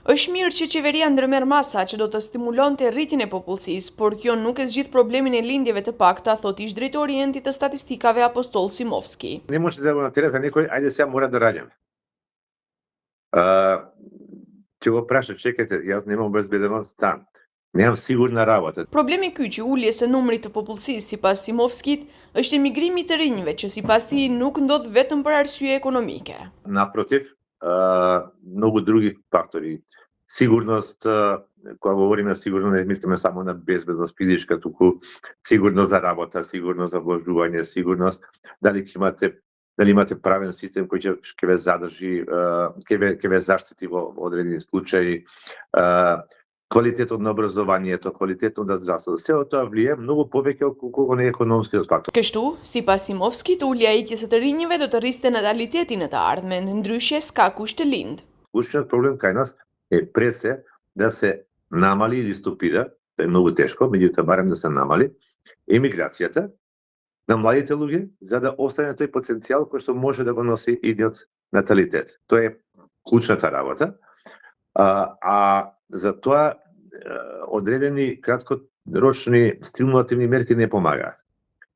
Është mirë që qeveria ndërmerr masa që do të stimulonte rritjen e popullsisë, por kjo nuk e zgjidh problemin e lindjeve të pakta, thot ish drejtori i Endit të Statistikave Apostol Simovski. Не може да го натерате некој, ајде сега мора да раѓаме. Ќе го праша, чекајте, јас немам безбеден стан. Немам сигурна работа. Problemi ky që uljes së numrit të popullsisë sipas Simovskit është emigrimi i të rinjve që sipas tij nuk ndodh vetëm për arsye ekonomike. Напротив, многу други фактори. Сигурност, кога говориме сигурно не мислиме само на безбедност физичка, туку сигурност за работа, сигурност за вложување, сигурност дали имате правен систем кој ќе ве задржи, ќе ве заштити во одредени случаи, квалитетот на образованието, квалитетот на здравството. Сето тоа влие многу повеќе отколку не економскиот фактор. Kështu, sipas Simovskit, ulja e ikjes së të rinjve do të rriste natalitetin në të ardhmen, ndryshe s'ka kusht të lind. Клучниот проблем кај нас е пред се да се намали или стопира, е многу тешко, меѓутоа барем да се намали емиграцијата на младите луѓе за да остане тој потенцијал кој што може да го носи идниот наталитет. Тоа е клучната работа. За тоа одредени краткорочни стимулативни мерки не помагаат.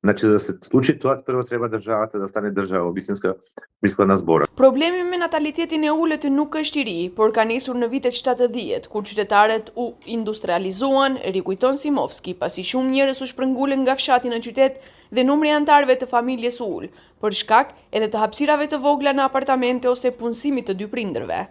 Значи, за да се случи тоа, прво треба државата да стане држава вистинска мислена збора. Problemi me natalitetin e ulët nuk është i ri, por ka nisur në vitet 70, kur qytetarët u industrializuan, rikujton Simovski, pasi shumë njerëz u shpërngulën nga fshati në qytet dhe numri i anëtarëve të familjes u ul, për shkak edhe të hapësirave të vogla në apartamente ose punësimit të dy prindërve.